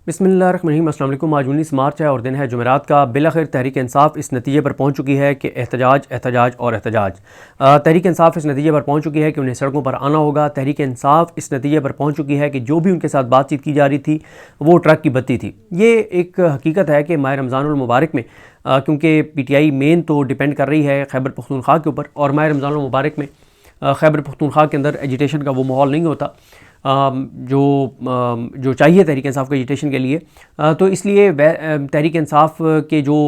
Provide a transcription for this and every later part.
बिस्मिल्लाहिर्रहमानिर्रहीम। अस्सलाम वालेकुम। आज 19 मार्च है और दिन है जुमेरात का। बिलाखिर तहरीक इंसाफ इस नतीजे पर पहुंच चुकी है कि एहतजाज एहतजाज और एहतजाज। तहरीक इंसाफ इस नतीजे पर पहुंच चुकी है कि उन्हें सड़कों पर आना होगा। तहरीक इंसाफ इस नतीजे पर पहुंच चुकी है कि जो भी उनके साथ बातचीत की जा रही थी वो ट्रक की बत्ती थी। ये एक हकीकत है कि माह रमज़ानुल मुबारक में क्योंकि PTI मेन तो डिपेंड कर रही है खैबर पख्तूनख्वा के ऊपर, और माह रमज़ानुल मुबारक में खैबर पख्तूनख्वा के अंदर एजिटेशन का वो माहौल नहीं होता जो चाहिए तहरीक इंसाफ के एजिटेशन के लिए। तो इसलिए तहरीक इंसाफ के जो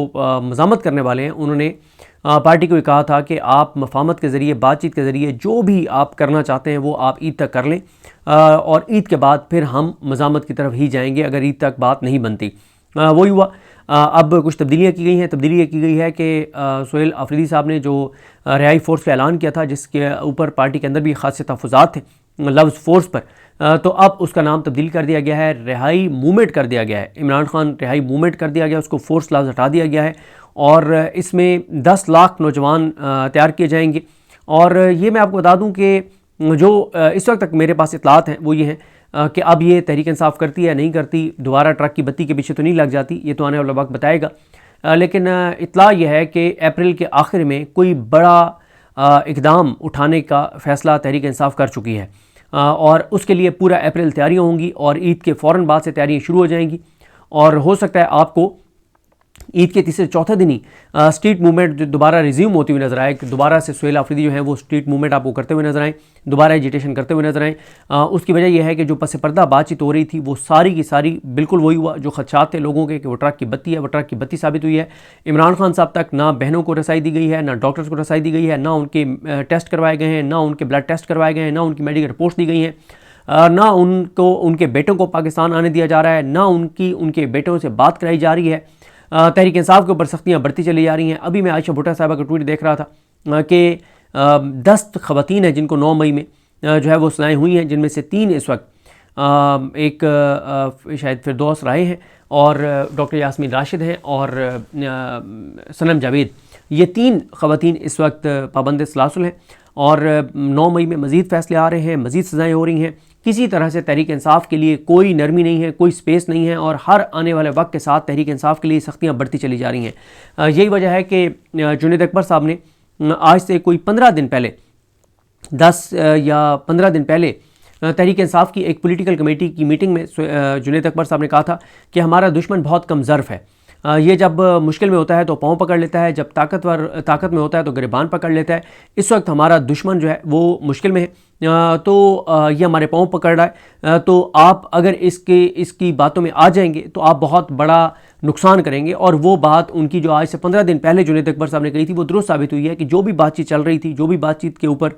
मज़ामत करने वाले हैं उन्होंने पार्टी को कहा था कि आप मफाहमत के ज़रिए, बातचीत के ज़रिए जो भी आप करना चाहते हैं वो आप ईद तक कर लें, और ईद के बाद फिर हम मज़ामत की तरफ ही जाएंगे अगर ईद तक बात नहीं बनती। वही हुआ। अब कुछ तब्दीलियाँ की गई हैं। तब्दीली ये की गई है कि सोहेल आफरीदी साहब ने जो रिहाई फ़ोर्स का ऐलान किया था, जिसके ऊपर पार्टी के अंदर भी ख़ास तहफ़्फ़ुज़ात थे लफ्ज़ फ़ोर्स पर, तो अब उसका नाम तब्दील कर दिया गया है, रिहाई मूवमेंट कर दिया गया है। इमरान खान रिहाई मूवमेंट कर दिया गया, उसको फ़ोर्स लफ्ज़ हटा दिया गया है, और इसमें 10 लाख नौजवान तैयार किए जाएंगे। और ये मैं आपको बता दूं कि जो इस वक्त तक मेरे पास इतलात हैं वो ये हैं कि अब ये तहरीक इंसाफ करती है नहीं करती, दोबारा ट्रक की बत्ती के पीछे तो नहीं लग जाती, ये तो आने वाला वक्त बताएगा। लेकिन इतला यह है कि अप्रैल के आखिर में कोई बड़ा इकदाम उठाने का फ़ैसला तहरीक इंसाफ कर चुकी है, और उसके लिए पूरा अप्रैल तैयारियाँ होंगी और ईद के फ़ौरन बाद से तैयारियाँ शुरू हो जाएंगी। और हो सकता है आपको ईद के तीसरे चौथे दिन ही स्ट्रीट मूवमेंट जो दोबारा रिज्यूम होती हुई नजर आए, कि दोबारा से सोहेल आफरीदी जो है वो स्ट्रीट मूवमेंट आपको करते हुए नजर आए, दोबारा एजिटेशन करते हुए नजर आए। उसकी वजह यह है कि जो पस पर्दा बातचीत हो रही थी वो सारी की सारी बिल्कुल वही हुआ जो खदशात थे लोगों के कि वो ट्रक की बत्ती है, वो ट्रक की बत्ती साबित हुई है। इमरान खान साहब तक ना बहनों को रसाई दी गई है, ना डॉक्टर्स को रसाई दी गई है, ना उनके टेस्ट करवाए गए हैं, ना उनके ब्लड टेस्ट करवाए गए हैं, ना उनकी मेडिकल रिपोर्ट्स दी गई हैं, ना उनको उनके बेटों को पाकिस्तान आने दिया जा रहा है, ना उनके बेटों से बात कराई जा रही है। तहरीक इंसाफ के ऊपर सख्तियाँ बढ़ती चली जा रही हैं। अभी मैं आयशा भुट्टो साहबा का ट्वीट देख रहा था कि 10 ख़वातीन हैं जिनको 9 मई में जो है वो सलाएँ हुई हैं, जिनमें से 3 इस वक्त एक शायद फिरदौस राय हैं, और डॉक्टर यास्मीन राशिद हैं, और सनम जावेद। ये 3 ख़वातीन इस वक्त पाबंद सलासल हैं, और 9 मई में मज़ीद फ़ैसले आ रहे हैं, मज़ीद सज़ाएँ हो रही हैं। किसी तरह से तहरीक इंसाफ के लिए कोई नरमी नहीं है, कोई स्पेस नहीं है, और हर आने वाले वक्त के साथ तहरीक इंसाफ के लिए सख्तियाँ बढ़ती चली जा रही हैं। यही वजह है कि जुनैद अकबर साहब ने आज से कोई 15 दिन पहले, 10 या 15 दिन पहले तहरीक इंसाफ की एक पॉलिटिकल कमेटी की मीटिंग में जुनैद अकबर साहब ने कहा था कि हमारा दुश्मन बहुत कम ज़र्फ़ है। ये जब मुश्किल में होता है तो पाँव पकड़ लेता है, जब ताकत में होता है तो गिरबान पकड़ लेता है। इस वक्त हमारा दुश्मन जो है वो मुश्किल में है, तो ये हमारे पाँव पकड़ रहा है। तो आप अगर इसकी बातों में आ जाएंगे तो आप बहुत बड़ा नुकसान करेंगे। और वो बात उनकी जो आज से 15 दिन पहले जुनैद अकबर साहब ने कही थी वो दुरुस्त साबित हुई है कि जो भी बातचीत चल रही थी, जो भी बातचीत के ऊपर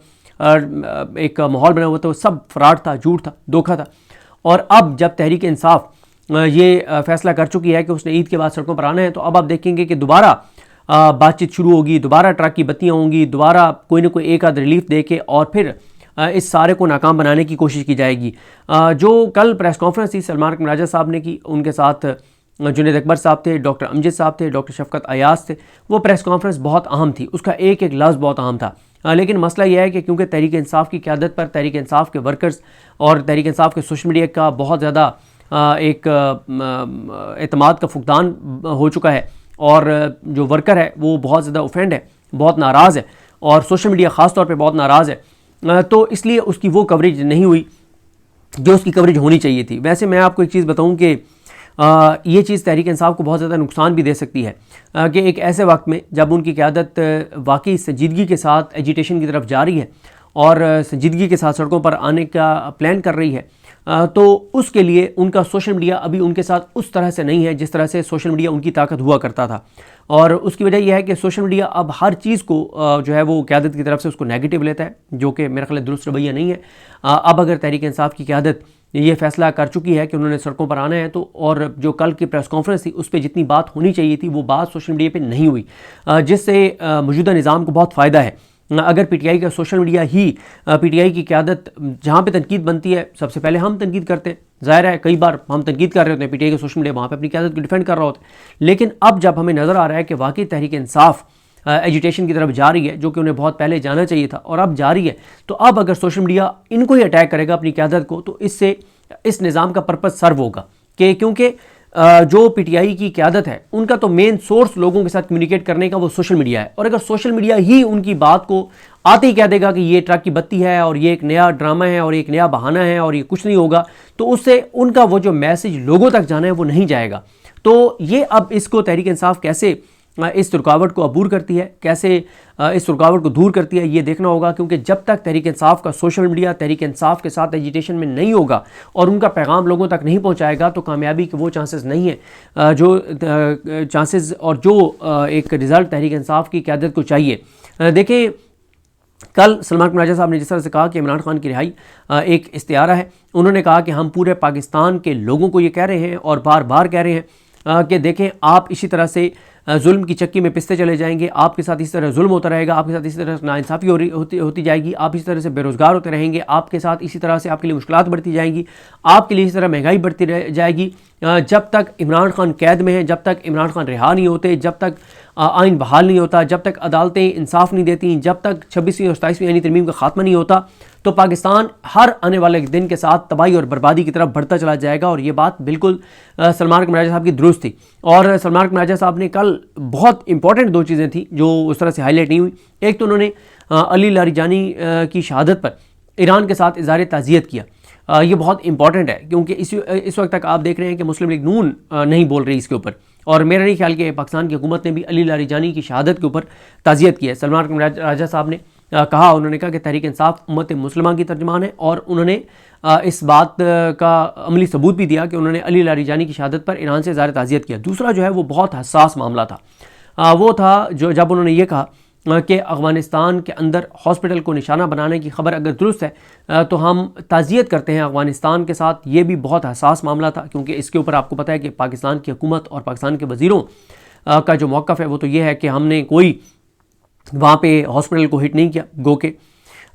एक माहौल बना हुआ था, वो सब फ्रॉड था, झूठ था, धोखा था। और अब जब तहरीक इंसाफ ये फैसला कर चुकी है कि उसने ईद के बाद सड़कों पर आना है, तो अब आप देखेंगे कि दोबारा बातचीत शुरू होगी, दोबारा ट्रक की बत्तियाँ होंगी, दोबारा कोई ना कोई एक आध रिलीफ दे के और फिर इस सारे को नाकाम बनाने की कोशिश की जाएगी। जो कल प्रेस कॉन्फ्रेंस थी सलमान राजा साहब ने की, उनके साथ जुनैद अकबर साहब थे, डॉक्टर अमजद साहब थे, डॉक्टर शफकत अयाज थे। वो प्रेस कॉन्फ्रेंस बहुत अहम थी, उसका एक एक लफ्ज़ बहुत अहम था। लेकिन मसला यह है कि क्योंकि तहरीक इंसाफ की क़यादत पर तहरीक इंसाफ के वर्कर्स और तहरीक इंसाफ के सोशल मीडिया का बहुत ज़्यादा एक एतमाद का फुकदान हो चुका है, और जो वर्कर है वो बहुत ज़्यादा ऑफेंड है, बहुत नाराज़ है, और सोशल मीडिया ख़ास तौर पे बहुत नाराज़ है। तो इसलिए उसकी वो कवरेज नहीं हुई जो उसकी कवरेज होनी चाहिए थी। वैसे मैं आपको एक चीज़ बताऊं कि ये चीज़ तहरीक इंसाफ को बहुत ज़्यादा नुकसान भी दे सकती है, कि एक ऐसे वक्त में जब उनकी क़यादत वाकई संजीदगी के साथ एजिटेशन की तरफ जा रही है और संजीदगी के साथ सड़कों पर आने का प्लान कर रही है, तो उसके लिए उनका सोशल मीडिया अभी उनके साथ उस तरह से नहीं है जिस तरह से सोशल मीडिया उनकी ताकत हुआ करता था। और उसकी वजह यह है कि सोशल मीडिया अब हर चीज़ को जो है वो क़यादत की तरफ से उसको नेगेटिव लेता है, जो कि मेरा ख्याल दुरुस्त रवैया नहीं है। अब अगर तहरीक इंसाफ की क़यादत ये फैसला कर चुकी है कि उन्होंने सड़कों पर आना है, तो और जो कल की प्रेस कॉन्फ्रेंस थी उस पर जितनी बात होनी चाहिए थी वो बात सोशल मीडिया पे नहीं हुई, जिससे मौजूदा निज़ाम को बहुत फ़ायदा है। अगर PTI का सोशल मीडिया ही PTI की क़यादत जहाँ पे तनकीद बनती है सबसे पहले हम तनकीद करते हैं, ज़ाहिर है कई बार हम तनकीद कर रहे होते हैं, PTI का सोशल मीडिया वहाँ पे अपनी क़यादत को डिफेंड कर रहा होता है। लेकिन अब जब हमें नज़र आ रहा है कि वाकई तहरीक इंसाफ एजुटेशन की तरफ जा रही है, जो कि उन्हें बहुत पहले जाना चाहिए था और अब जा रही है, तो अब अगर सोशल मीडिया इनको ही अटैक करेगा अपनी क़यादत को, तो इससे इस निज़ाम का पर्पज़ सर्व होगा। कि क्योंकि जो पीटीआई की क़यादत है उनका तो मेन सोर्स लोगों के साथ कम्युनिकेट करने का वो सोशल मीडिया है, और अगर सोशल मीडिया ही उनकी बात को आते ही कह देगा कि ये ट्रक की बत्ती है और ये एक नया ड्रामा है और एक नया बहाना है और ये कुछ नहीं होगा, तो उससे उनका वो जो मैसेज लोगों तक जाना है वो नहीं जाएगा। तो ये अब इसको तहरीक इंसाफ कैसे इस रुकावट को अबूर करती है, कैसे इस रुकावट को दूर करती है, ये देखना होगा। क्योंकि जब तक तहरीक इंसाफ का सोशल मीडिया तहरीक इंसाफ के साथ एजिटेशन में नहीं होगा और उनका पैगाम लोगों तक नहीं पहुंचाएगा, तो कामयाबी के वो चांसेस नहीं है जो चांसेस और जो एक रिज़ल्ट तहरीक इंसाफ की क़यादत को चाहिए। देखिए, कल सलमान राजा साहब ने जिस तरह से कहा कि इमरान खान की रिहाई एक इस्तियारा है, उन्होंने कहा कि हम पूरे पाकिस्तान के लोगों को ये कह रहे हैं और बार बार कह रहे हैं कि देखें, आप इसी तरह से जुल्म की चक्की में पिसते चले जाएंगे, आपके साथ इसी तरह जुल्म होता रहेगा, आपके साथ इसी तरह नाइंसाफ़ी होती जाएगी, आप इसी तरह से बेरोज़गार होते रहेंगे, आपके साथ इसी तरह से आपके लिए मुश्किलात बढ़ती जाएंगी, आपके लिए इसी तरह महंगाई बढ़ती जाएगी। जब तक इमरान खान कैद में है, जब तक इमरान खान रिहा नहीं होते, जब तक आइन बहाल नहीं होता, जब तक अदालतें इंसाफ नहीं देती, जब तक 26वीं और 27वीं आईनी तरमीम का खात्मा नहीं होता, तो पाकिस्तान हर आने वाले दिन के साथ तबाही और बर्बादी की तरफ बढ़ता चला जाएगा। और ये बात बिल्कुल सलमान राजा साहब की दुरुस्त थी। और सलमान राजा साहब ने कल बहुत इंपॉर्टेंट दो चीज़ें थी जो उस तरह से हाईलाइट नहीं हुई। एक तो उन्होंने अली लारिजानी की शहादत पर ईरान के साथ इज़हार ताज़ियत किया। ये बहुत इंपॉर्टेंट है क्योंकि इस वक्त तक आप देख रहे हैं कि मुस्लिम लीग नून नहीं बोल रही इसके ऊपर, और मेरा नहीं ख्याल कि पाकिस्तान की हुकूमत ने भी अली लारिजानी की शहादत के ऊपर ताज़ियत की है। सलमान राजा साहब ने कहा, उन्होंने कहा कि तहरीक इंसाफ उम्मत मुसलमान की तर्जुमान है, और उन्होंने इस बात का अमली सबूत भी दिया कि उन्होंने अली लारिजानी की शहादत पर ईरान से इज़हार ताज़ियत किया। दूसरा जो है वो बहुत हसास मामला था, वो था जो जब उन्होंने ये कहा कि अफ़गानिस्तान के अंदर हॉस्पिटल को निशाना बनाने की खबर अगर दुरुस्त है तो हम ताज़ियत करते हैं अफ़गानिस्तान के साथ। ये भी बहुत हसास मामला था क्योंकि इसके ऊपर आपको पता है कि पाकिस्तान की हुकूमत और पाकिस्तान के वज़ीरों का जो मौक़िफ़ है वो तो ये है कि हमने कोई वहाँ पे हॉस्पिटल को हिट नहीं किया। गो के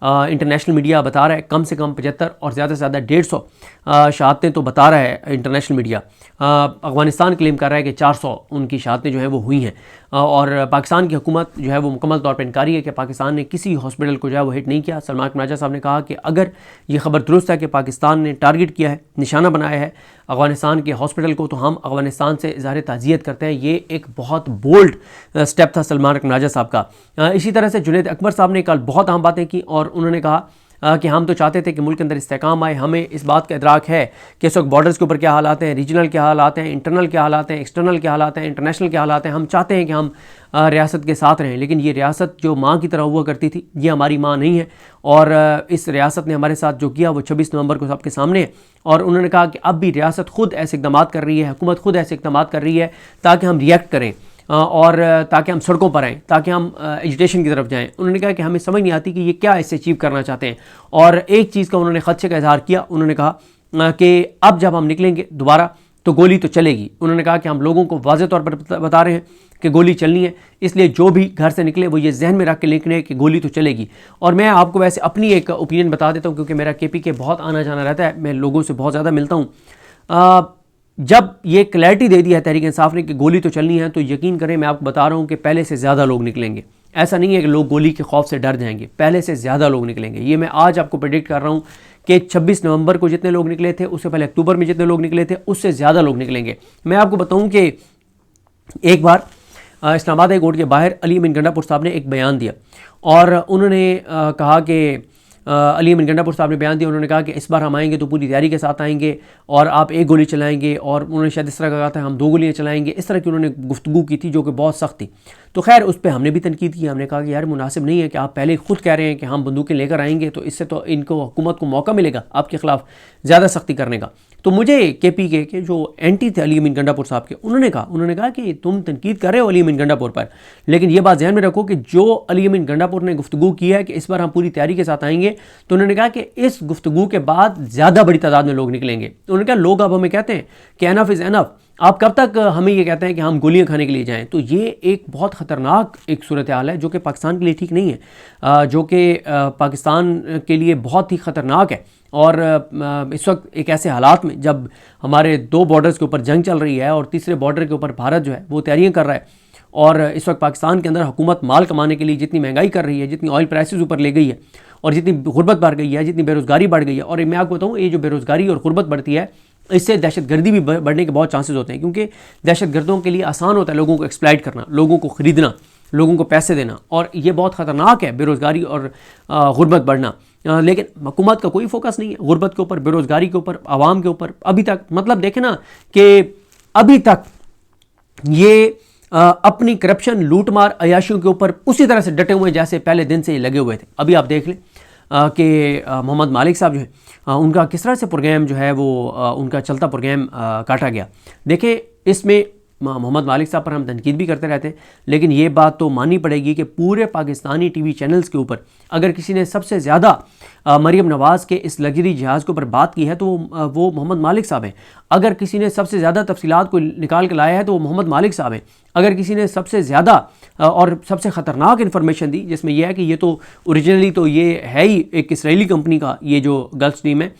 इंटरनेशनल मीडिया बता रहा है कम से कम 75 और ज़्यादा से ज़्यादा 150 शहादतें तो बता रहा है इंटरनेशनल मीडिया। अफ़गानिस्तान क्लेम कर रहा है कि 400 उनकी शहादतें जो हैं वो हुई हैं, और पाकिस्तान की हुकूमत जो है वो मुकम्मल तौर पर इनकारी है कि पाकिस्तान ने किसी हॉस्पिटल को जो है वो हिट नहीं किया। सलमान राजा साहब ने कहा कि अगर ये खबर दुरुस्त है कि पाकिस्तान ने टारगेट किया है, निशाना बनाया है अफ़गानिस्तान के हॉस्पिटल को, तो हम अफ़गानिस्तान से इज़हार ताज़ियत करते हैं। ये एक बहुत बोल्ड स्टेप था सलमान राजा साहब का। इसी तरह से जुनैद अकबर साहब ने कल बहुत अहम बातें की, और उन्होंने कहा कि हम तो चाहते थे कि मुल्क के अंदर इस्तेहकाम आए, हमें इस बात का इदराक है कि इस वक्त बॉर्डर्स के ऊपर क्या हालात हैं, रीजनल क्या हालात हैं, इंटरनल क्या हालात हैं, एक्सटर्नल क्या हालात हैं, इंटरनेशनल क्या हालात हैं। हम चाहते हैं कि हम रियासत के साथ रहें, लेकिन ये रियासत जो माँ की तरह हुआ करती थी ये हमारी माँ नहीं है, और इस रियासत ने हमारे साथ जो किया वो 26 नवंबर को सबके सामने है। और उन्होंने कहा कि अब भी रियासत खुद ऐसे इक़दाम कर रही है, हुकूमत खुद ऐसे इक़दाम कर रही है ताकि हम रिएक्ट करें और ताकि हम सड़कों पर आएँ, ताकि हम एजुटेशन की तरफ जाएं। उन्होंने कहा कि हमें समझ नहीं आती कि ये क्या इससे अचीव करना चाहते हैं। और एक चीज़ का उन्होंने ख़दशे का इजहार किया, उन्होंने कहा कि अब जब हम निकलेंगे दोबारा तो गोली तो चलेगी। उन्होंने कहा कि हम लोगों को वाज़ेह तौर पर बता रहे हैं कि गोली चलनी है, इसलिए जो भी घर से निकले वो ये जहन में रख के निकले कि गोली तो चलेगी। और मैं आपको वैसे अपनी एक ओपिनियन बता देता हूँ क्योंकि मेरा KP के बहुत आना जाना रहता है, मैं लोगों से बहुत ज़्यादा मिलता हूँ। जब ये क्लैरिटी दे दी है तहरीक इंसाफ ने कि गोली तो चलनी है, तो यकीन करें मैं आपको बता रहा हूँ कि पहले से ज़्यादा लोग निकलेंगे। ऐसा नहीं है कि लोग गोली के खौफ से डर जाएंगे, पहले से ज़्यादा लोग निकलेंगे। ये मैं आज आपको प्रेडिक्ट कर रहा हूँ कि 26 नवंबर को जितने लोग निकले थे, उससे पहले अक्टूबर में जितने लोग निकले थे, उससे ज़्यादा लोग निकलेंगे। मैं आपको बताऊँ कि एक बार इस्लामाबाद हाई कोर्ट के बाहर अली अमीन गंडापुर साहब ने एक बयान दिया, और उन्होंने कहा कि अली अमीन गंडापुर साहब ने बयान दिया, उन्होंने कहा कि इस बार हम आएंगे तो पूरी तैयारी के साथ आएंगे और आप एक गोली चलाएंगे, और उन्होंने शायद इस तरह का कहा था हम 2 गोलियाँ चलाएंगे। इस तरह की उन्होंने गुफ्तगू की थी जो कि बहुत सख्त थी। तो खैर उस पर हमने भी तनकीद की, हमने कहा कि यार मुनासिब नहीं है कि आप पहले खुद कह रहे हैं कि हम बंदूकें लेकर आएंगे, तो इससे तो इनको हुकूमत को मौका मिलेगा आपके ख़िलाफ़ ज़्यादा सख्ती करने का। तो मुझे KP के जो एंटी थे अली अमीन गंडापुर साहब के, उन्होंने कहा कि तुम तनकीद कर रहे हो अली अमीन गंडापुर पर, लेकिन ये बात ध्यान में रखो कि जो अली अमीन गंडापुर ने गुफ्तगू की है कि इस बार हम पूरी तैयारी के साथ आएंगे, तो उन्होंने कहा कि इस गुफ्तगू के बाद ज़्यादा बड़ी तादाद में लोग निकलेंगे। उन्होंने कहा लोग अब हमें कहते हैं कि एनफ इज़ एनफ, आप कब तक हमें ये कहते हैं कि हम गोलियां खाने के लिए जाएं। तो ये एक बहुत ख़तरनाक एक सूरत हाल है जो कि पाकिस्तान के लिए ठीक नहीं है, जो कि पाकिस्तान के लिए बहुत ही ख़तरनाक है। और इस वक्त एक ऐसे हालात में जब हमारे 2 बॉर्डर्स के ऊपर जंग चल रही है और तीसरे बॉर्डर के ऊपर भारत जो है वो तैयारियां कर रहा है, और इस वक्त पाकिस्तान के अंदर हुकूमत माल कमाने के लिए जितनी महंगाई कर रही है, जितनी ऑयल प्राइसेस ऊपर ले गई है, और जितनी गुर्बत बढ़ गई है, जितनी बेरोज़गारी बढ़ गई है। और मैं आपको बताऊँ ये जो बेरोज़गारी और गुर्बत बढ़ती है इससे दहशतगर्दी भी बढ़ने के बहुत चांसेस होते हैं, क्योंकि दहशतगर्दों के लिए आसान होता है लोगों को एक्सप्लॉइट करना, लोगों को ख़रीदना, लोगों को पैसे देना, और ये बहुत ख़तरनाक है, बेरोज़गारी और गुर्बत बढ़ना। लेकिन हुकूमत का कोई फोकस नहीं है गुर्बत के ऊपर, बेरोज़गारी के ऊपर, आवाम के ऊपर अभी तक। मतलब देखें ना कि अभी तक ये अपनी करप्शन, लूटमार, अयाशियों के ऊपर उसी तरह से डटे हुए जैसे पहले दिन से ये लगे हुए थे। अभी आप देख लें कि मोहम्मद मालिक साहब जो है उनका किस तरह से प्रोग्राम जो है वो उनका चलता प्रोग्राम काटा गया। देखें, इसमें मोहम्मद मालिक साहब पर हम तनकीद भी करते रहते हैं, लेकिन ये बात तो माननी पड़ेगी कि पूरे पाकिस्तानी टीवी चैनल्स के ऊपर अगर किसी ने सबसे ज़्यादा मरीम नवाज़ के इस लग्जरी जहाज़ के ऊपर बात की है तो वो मोहम्मद मालिक साहब हैं। अगर किसी ने सबसे ज़्यादा तफसीलात को निकाल के लाया है तो वो मोहम्मद मालिक साहब हैं। अगर किसी ने सबसे ज़्यादा और सबसे ख़तरनाक इन्फॉर्मेशन दी, जिसमें यह है कि ये तो ओरिजिनली तो ये है ही एक इसराइली कंपनी का ये जो गल्फ स्ट्रीम है,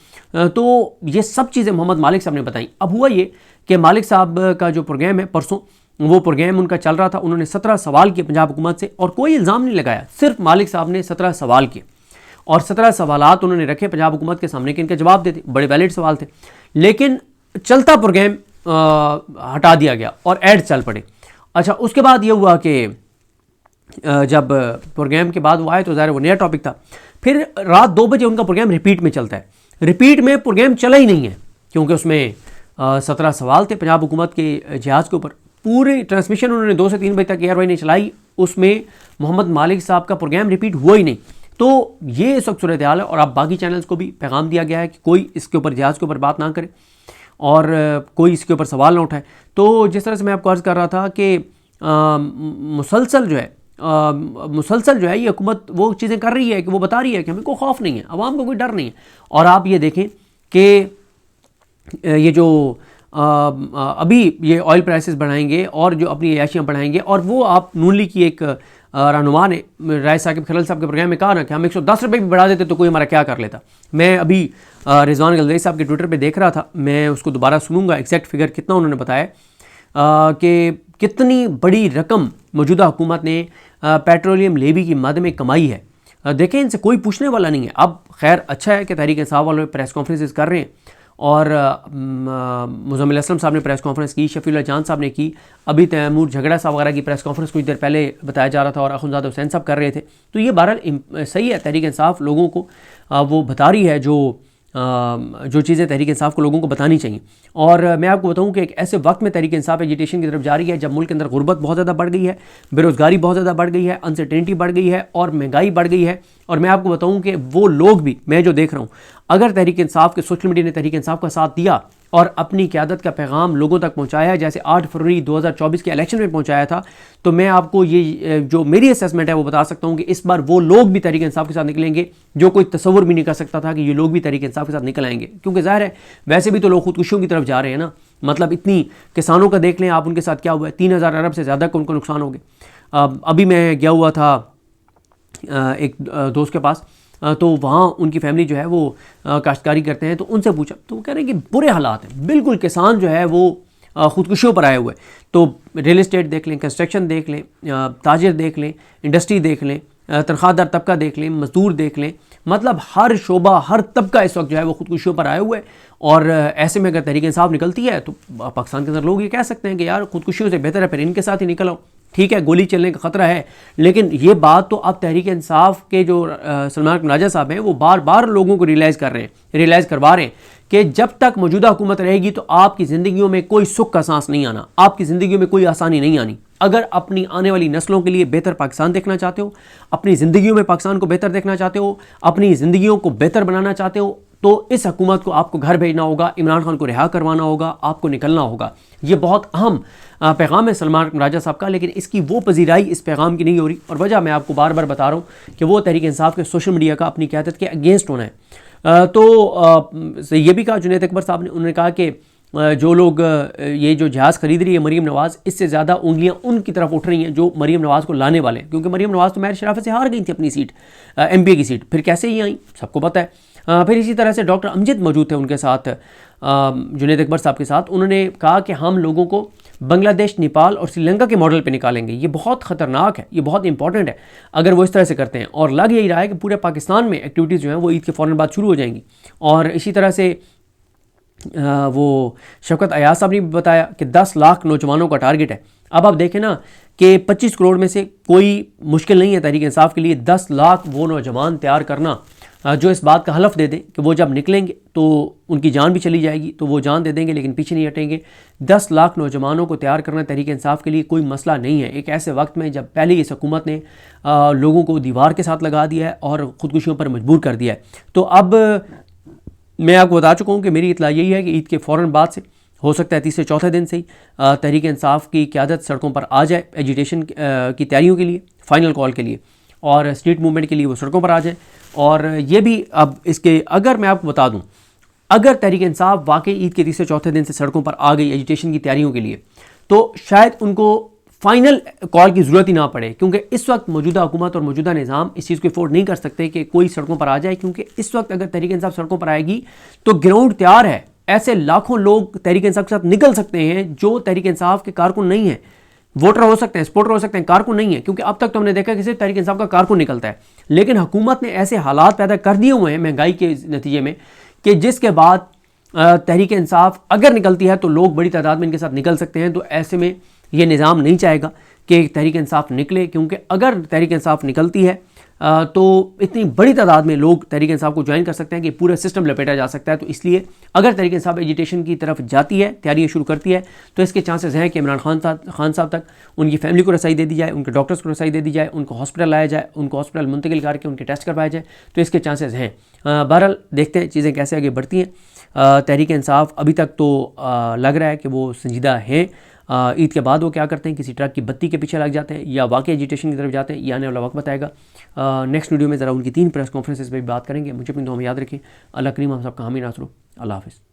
तो ये सब चीज़ें मोहम्मद मालिक साहब ने बताई। अब हुआ ये कि मालिक साहब का जो प्रोग्राम है परसों, वो प्रोग्राम उनका चल रहा था, उन्होंने 17 सवाल किए पंजाब हुकूमत से और कोई इल्ज़ाम नहीं लगाया, सिर्फ मालिक साहब ने 17 सवाल किए और 17 सवालात उन्होंने रखे पंजाब हुकूमत के सामने कि इनके जवाब देते, बड़े वैलिड सवाल थे। लेकिन चलता प्रोग्राम हटा दिया गया और ऐड चल पड़े। अच्छा, उसके बाद ये हुआ कि जब प्रोग्राम के बाद वो आए तो ज़ाहिर वो नया टॉपिक था। फिर रात 2 बजे उनका प्रोग्राम रिपीट में चलता है। रिपीट में प्रोग्राम चला ही नहीं है क्योंकि उसमें 17 सवाल थे पंजाब हुकूमत के जहाज़ के ऊपर। पूरी ट्रांसमिशन उन्होंने 2 से 3 बजे तक एयरवाई ने चलाई, उसमें मोहम्मद मालिक साहब का प्रोग्राम रिपीट हुआ ही नहीं। तो ये इस वक्त सूरत हाल है और अब बाकी चैनल्स को भी पैगाम दिया गया है कि कोई इसके ऊपर जहाज़ के ऊपर बात ना करे और कोई इसके ऊपर सवाल ना उठाए। तो जिस तरह से मैं आपको अर्ज़ कर रहा था कि मुसलसल जो है ये हुकूमत वो चीज़ें कर रही है कि वो बता रही है कि हमें कोई खौफ नहीं है, आवाम को कोई डर नहीं है। और आप ये देखें कि ये जो अभी ये ऑयल प्राइसेस बढ़ाएंगे और जो अपनी अयाशियाँ बढ़ाएंगे, और वो आप नून लीग की एक रहनुमा ने राय साकिब खलल साहब के प्रोग्राम में कहा ना कि हम 110 रुपये भी बढ़ा देते तो कोई हमारा क्या कर लेता। मैं अभी रिजवान गलदई साहब के ट्विटर पे देख रहा था, मैं उसको दोबारा सुनूंगा एग्जैक्ट फिगर कितना उन्होंने बताया कि कितनी बड़ी रकम मौजूदा हुकूमत ने पेट्रोलियम लेवी की मद में कमाई है। देखें, इनसे कोई पूछने वाला नहीं है। अब खैर अच्छा है कि तहरीक इंसाफ वालों प्रेस कॉन्फ्रेंसेस कर रहे हैं और मुज़म्मिल असलम साहब ने प्रेस कॉन्फ्रेंस की, शफीउल्लाह जान साहब ने की, अभी तैमूर झगड़ा साहब वगैरह की प्रेस कॉन्फ्रेंस कुछ देर पहले बताया जा रहा था और अखुंज़ादा हुसैन साहब कर रहे थे। तो ये बहरहाल सही है, तहरीक इंसाफ लोगों को वो बता रही है जो चीज़ें तहरीक इंसाफ को लोगों को बतानी चाहिए। और मैं आपको बताऊं कि एक ऐसे वक्त में तहरीक इंसाफ एजिटेशन की तरफ जा रही है जब मुल्क के अंदर गुर्बत बहुत ज़्यादा बढ़ गई है, बेरोज़गारी बहुत ज़्यादा बढ़ गई है, अनसर्टेनिटी बढ़ गई है और महंगाई बढ़ गई है। और मैं आपको बताऊं कि वो लोग भी, मैं जो देख रहा हूँ, अगर तहरीक इंसाफ के सोशल मीडिया ने तहरीक इंसाफ का साथ दिया और अपनी क़यादत का पैगाम लोगों तक पहुँचाया जैसे 8 फरवरी 2024 के इलेक्शन में पहुँचाया था, तो मैं आपको ये जो मेरी असेसमेंट है वो बता सकता हूँ कि इस बार वो लोग भी तहरीक इंसाफ के साथ निकलेंगे जो कोई तसव्वुर भी नहीं कर सकता था कि ये लोग भी तहरीक इंसाफ के साथ निकल आएंगे। क्योंकि ज़ाहिर है वैसे भी तो लोग खुदकुशियों की तरफ जा रहे हैं ना। मतलब इतनी किसानों का देख लें आप, उनके साथ क्या हुआ है, 3000 अरब से ज़्यादा का उनको नुकसान हो गया। अभी मैं गया हुआ था एक दोस्त के पास, तो वहाँ उनकी फैमिली जो है वो काश्तकारी करते हैं, तो उनसे पूछा तो वो कह रहे हैं कि बुरे हालात हैं, बिल्कुल किसान जो है वो खुदकुशियों पर आए हुए। तो रियल इस्टेट देख लें, कंस्ट्रक्शन देख लें, ताजिर देख लें, इंडस्ट्री देख लें, तनख्वाहदार तबका देख लें, मजदूर देख लें, मतलब हर शोबा हर तबका इस वक्त जो है वो खुदकुशियों पर आए हुए है। और ऐसे में अगर तहरीक इंसाफ निकलती है तो पाकिस्तान के अंदर लोग ये कह सकते हैं कि यार खुदकुशियों से बेहतर है फिर इनके साथ ही निकल आओ। ठीक है, गोली चलने का ख़तरा है, लेकिन ये बात तो अब तहरीक इंसाफ के जो सलमान राजा साहब हैं वो बार बार लोगों को रियलाइज़ करवा रहे हैं कि जब तक मौजूदा हुकूमत रहेगी तो आपकी ज़िंदगियों में कोई सुख का सांस नहीं आना, आपकी ज़िंदगियों में कोई आसानी नहीं आनी। अगर अपनी आने वाली नस्लों के लिए बेहतर पाकिस्तान देखना चाहते हो, अपनी ज़िंदगियों में पाकिस्तान को बेहतर देखना चाहते हो, अपनी ज़िंदगियों को बेहतर बनाना चाहते हो, तो इस हुकूमत को आपको घर भेजना होगा, इमरान खान को रिहा करवाना होगा, आपको निकलना होगा। ये बहुत अहम पैगाम है सलमान राजा साहब का, लेकिन इसकी वो पजीराई इस पैगाम की नहीं हो रही। और वजह मैं आपको बार बार बता रहा हूँ कि वो तहरीक इंसाफ के सोशल मीडिया का अपनी क़यादत के अगेंस्ट होना है। तो ये भी कहा जुनैद अकबर साहब ने, उन्होंने कहा कि जो लोग ये जो जहाज़ खरीद रही है मरीम नवाज़, इससे ज़्यादा उंगलियां उनकी तरफ उठ रही हैं जो मरीम नवाज़ को लाने वाले हैं, क्योंकि मरीम नवाज़ तो मैर शराफत से हार गई थी अपनी सीट, MP की सीट, फिर कैसे ही आई सबको पता है। फिर इसी तरह से डॉक्टर अमजद मौजूद थे उनके साथ, जुनैद अकबर साहब के साथ। उन्होंने कहा कि हम लोगों को बांग्लादेश, नेपाल और श्रीलंका के मॉडल पे निकालेंगे। ये बहुत ख़तरनाक है, ये बहुत इंपॉर्टेंट है अगर वो इस तरह से करते हैं। और लग यही रहा है कि पूरे पाकिस्तान में एक्टिविटीज़ जो हैं वो ईद के फ़ौरन बाद शुरू हो जाएंगी। और इसी तरह से वो शौकत अयाज साहब ने भी बताया कि 10 लाख नौजवानों का टारगेट है। अब आप देखें ना कि 25 करोड़ में से कोई मुश्किल नहीं है तहरीक इंसाफ के लिए 10 लाख वो नौजवान तैयार करना जो इस बात का हलफ दे दें कि वो जब निकलेंगे तो उनकी जान भी चली जाएगी तो वो जान दे देंगे लेकिन पीछे नहीं हटेंगे। 10 लाख नौजवानों को तैयार करना तहरीक इंसाफ के लिए कोई मसला नहीं है। एक ऐसे वक्त में जब पहले इस हुकूमत ने लोगों को दीवार के साथ लगा दिया है और ख़ुदकुशियों पर मजबूर कर दिया है। तो अब मैं आपको बता चुका हूँ कि मेरी इतला यही है कि ईद के फ़ौरन बाद से हो सकता है तीसरे चौथे दिन से ही तहरीक इंसाफ की क़यादत सड़कों पर आ जाए एजिटेशन की तैयारियों के लिए, फ़ाइनल कॉल के लिए और स्ट्रीट मूवमेंट के लिए वो सड़कों पर आ जाए। और ये भी अब इसके अगर मैं आपको बता दूं, अगर तहरीक इंसाफ वाकई ईद के तीसरे चौथे दिन से सड़कों पर आ गई एजुटेशन की तैयारियों के लिए तो शायद उनको फाइनल कॉल की ज़रूरत ही ना पड़े, क्योंकि इस वक्त मौजूदा हुकूमत और मौजूदा निज़ाम इस चीज़ को अफोर्ड नहीं कर सकते कि कोई सड़कों पर आ जाए, क्योंकि इस वक्त अगर तहरीक इंसाफ सड़कों पर आएगी तो ग्राउंड तैयार है। ऐसे लाखों लोग तहरीक इंसाफ के साथ निकल सकते हैं जो तहरीक इंसाफ के कारकुन नहीं है, वोटर हो सकते हैं, सपोर्टर हो सकते हैं, कारकुन नहीं है, क्योंकि अब तक तो हमने देखा कि सिर्फ तहरीक इंसाफ का कारकुन निकलता है। लेकिन हुकूमत ने ऐसे हालात पैदा कर दिए हुए हैं महंगाई के नतीजे में कि जिसके बाद तहरीक इंसाफ अगर निकलती है तो लोग बड़ी तादाद में इनके साथ निकल सकते हैं। तो ऐसे में ये निज़ाम नहीं चाहेगा कि तहरीक इंसाफ निकले, क्योंकि अगर तहरीक इंसाफ निकलती है तो इतनी बड़ी तादाद में लोग तहरीक इंसाफ को ज्वाइन कर सकते हैं कि पूरा सिस्टम लपेटा जा सकता है। तो इसलिए अगर तहरीक इंसाफ एजुटेशन की तरफ जाती है, तैयारियाँ शुरू करती है, तो इसके चांसेस हैं कि इमरान खान साहब तक उनकी फैमिली को रसाई दे दी जाए, उनके डॉक्टर्स को रसाई दे दी जाए, उनको हॉस्पिटल लाया जाए, उनको हॉस्पिटल मुंतकिल करके उनके टेस्ट करवाए जाए। तो इसके चांसेस हैं। बहरहाल देखते हैं चीज़ें कैसे आगे बढ़ती हैं। तहरीक इंसाफ अभी तक तो लग रहा है कि वो संजीदा हैं। ईद के बाद वो क्या करते हैं, किसी ट्रक की बत्ती के पीछे लग जाते हैं या वाकई एजुटेशन की तरफ जाते हैं, ये आने वाला वक्त बताएगा। नेक्स्ट वीडियो में ज़रा उनकी 3 प्रेस कॉन्फ्रेंसेस पर भी बात करेंगे। मुझे अपनी दुआ में याद रखें। अल्लाह करीम हम सबका हामी नासरो। अल्लाह हाफ़िज़।